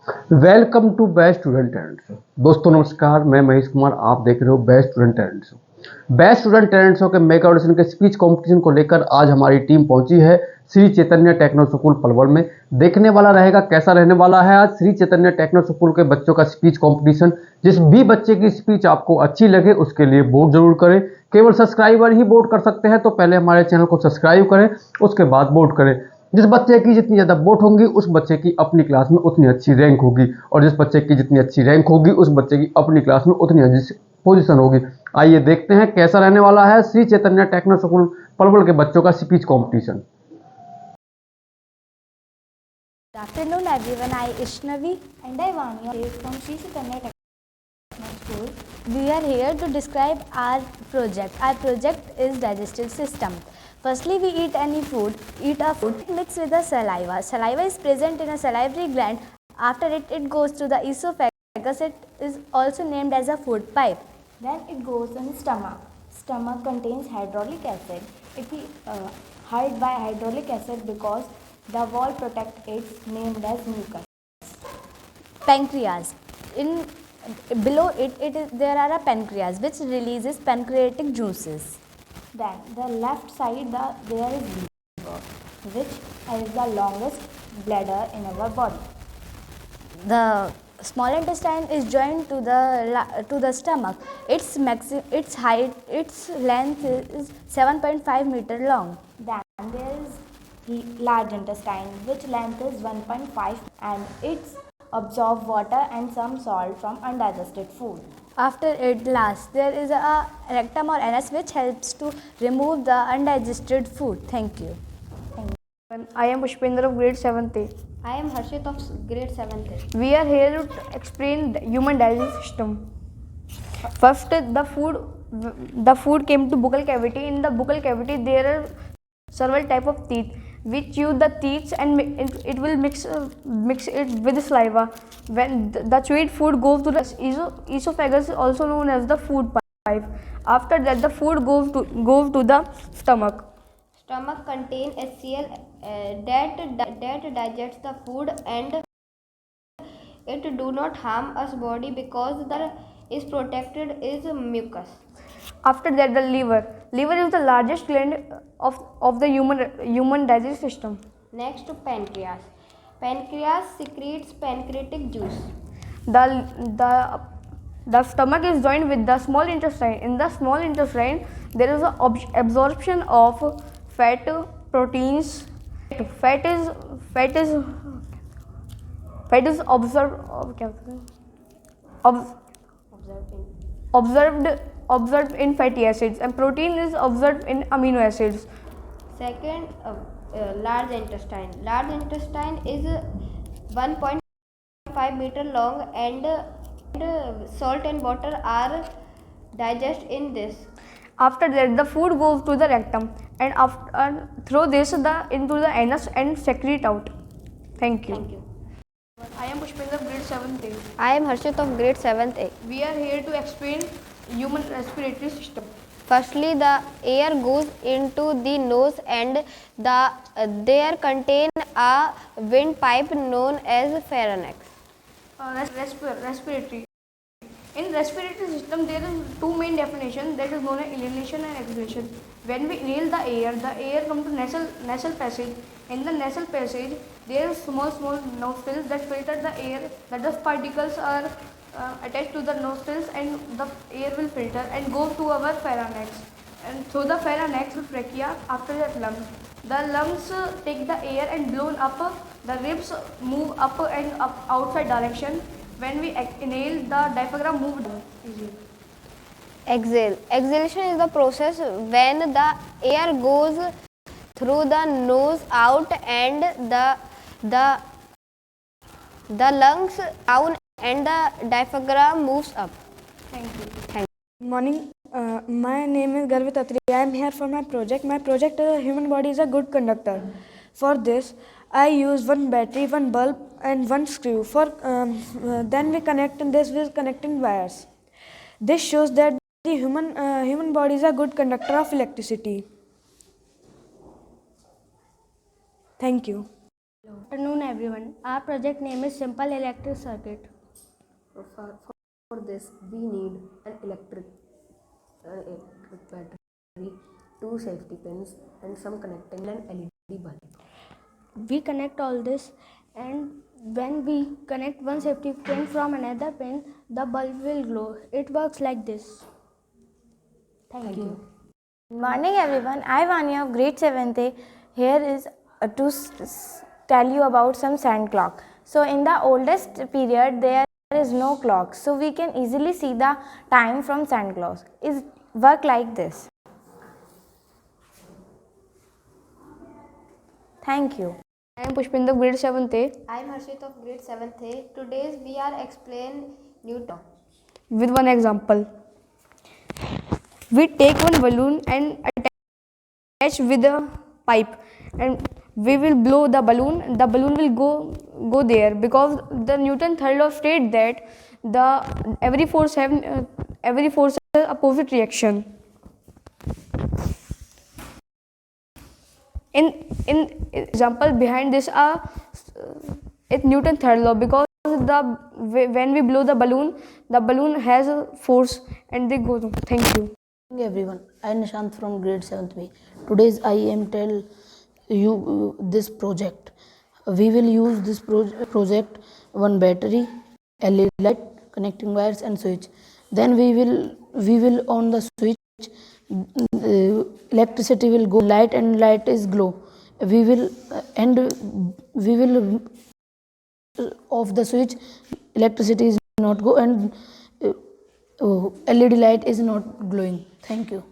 Welcome to best student talent. दोस्तों नमस्कार, मैं महेश कुमार, आप देख रहे हो best student talent show. Best student talent show के मेगा ऑडिशन के स्पीच कंपटीशन को लेकर आज हमारी टीम पहुंची है श्री चैतन्य टेक्नो स्कूल पलवल में। देखने वाला रहेगा कैसा रहने वाला है आज श्री चैतन्य टेक्नो स्कूल के बच्चों का स्पीच कंपटीशन। जिस भी बच्चे की स्पीच आपको अच्छी लगे उसके लिए वोट जरूर करें। केवल सब्सक्राइबर ही वोट कर सकते हैं, तो पहले हमारे चैनल को सब्सक्राइब करें, उसके बाद वोट करें। जिस बच्चे की जितनी ज़्यादा वोट होंगी उस बच्चे की अपनी क्लास में उतनी अच्छी रैंक होगी, और जिस बच्चे की जितनी अच्छी रैंक होगी उस बच्चे की अपनी क्लास में उतनी अच्छी पोजीशन होगी। आइए देखते हैं कैसा रहने वाला है श्री चैतन्य टेक्नो स्कूल पलवल के बच्चों का speech competition. Good afternoon everyone, I Ishnavi and I Vanya from Sri Chaitanya Techno School. We are here to describe our project. Our project is digestive system. Firstly, we eat any food, eat a food mixed with the saliva. Saliva is present in a salivary gland. After it goes through the esophagus. It is also named as a food pipe. Then it goes in the stomach. Stomach contains hydraulic acid. It will hide by hydraulic acid because the wall protect it, named as mucus. Pancreas. In below there are a pancreas which releases pancreatic juices. Then the left side there is liver, which is the longest bladder in our body. The small intestine is joined to the stomach. Its length is 7.5 meter long. Then there is large intestine, which length is 1.5, and it's absorb water and some salt from undigested food. After it last, there is a rectum or anus which helps to remove the undigested food. Thank you. I am Pushpendra of grade 7th A. I am Harshit of grade 7th A. We are here to explain the human digestive system. First, the food came to buccal cavity. In the buccal cavity, there are several type of teeth. We chew the teeth and it will mix it with saliva. When the chewed food goes to the esophagus, also known as the food pipe. After that, the food goes to the stomach. Stomach contains HCl that digests the food, and it do not harm us body because the is protected is mucus. After that, the liver. Liver is the largest gland of the human digestive system. Next, pancreas. Pancreas secretes pancreatic juice. The stomach is joined with the small intestine. In the small intestine, there is a absorption of fat, proteins. Fat is observed in fatty acids, and protein is observed in amino acids. Second, large intestine. Large intestine is 1.5 meter long, and salt and water are digested in this. After that, the food goes to the rectum, and through this into the anus and secrete out. Thank you. Thank you. I am Pushpendra of grade 7th A. I am Harshit of grade 7th A. We are here to explain human respiratory system. Firstly, the air goes into the nose, and there contain a windpipe known as pharynx. Respiratory. In respiratory system, there are two main definitions, that is known as inhalation and exhalation. When we inhale the air comes to nasal passage. In the nasal passage, there are small nostrils that filter the air. The dust particles are attached to the nostrils, and the air will filter and go to our pharynx. And through the pharynx, trachea, after that lungs. The lungs take the air and blown up. The ribs move up and up outside direction. When we inhale, the diaphragm moves down. Exhale. Exhalation is the process when the air goes through the nose out and the lungs down and the diaphragm moves up. Thank you. Thank Good morning. My name is Garvit Atri. I am here for my project. My project is human body is a good conductor. For this, I use one battery, one bulb, and one screw. Then we connect this with connecting wires. This shows that the human body is a good conductor of electricity. Thank you. Good afternoon everyone. Our project name is Simple Electric Circuit. For this, we need an electric battery, two safety pins, and some connecting and LED bulb. We connect all this, and when we connect one safety pin from another pin, the bulb will glow. It works like this. Thank you. Good morning everyone, I Vanya of grade 7th A. Here is to tell you about some sand clock. So in the oldest period there is no clock, so we can easily see the time from sand clocks. It work like this. Thank you. I am Pushpinder, grade 7th A. I am Harshit of grade 7th A. Today we are explain Newton. With one example. We take one balloon and attach with a pipe, and we will blow the balloon. The balloon will go there, because the Newton third law states that every force has opposite reaction. In example behind this it's Newton third law, because when we blow the balloon has a force and they go. Thank you. Morning everyone, I am Nishant from grade 7th B. Today's I am tell you this project. We will use this project one battery, LED light, connecting wires and switch. Then we will on the switch. Electricity will go, light and light is glow. We will off the switch. Electricity is not go, and LED light is not glowing. Thank you.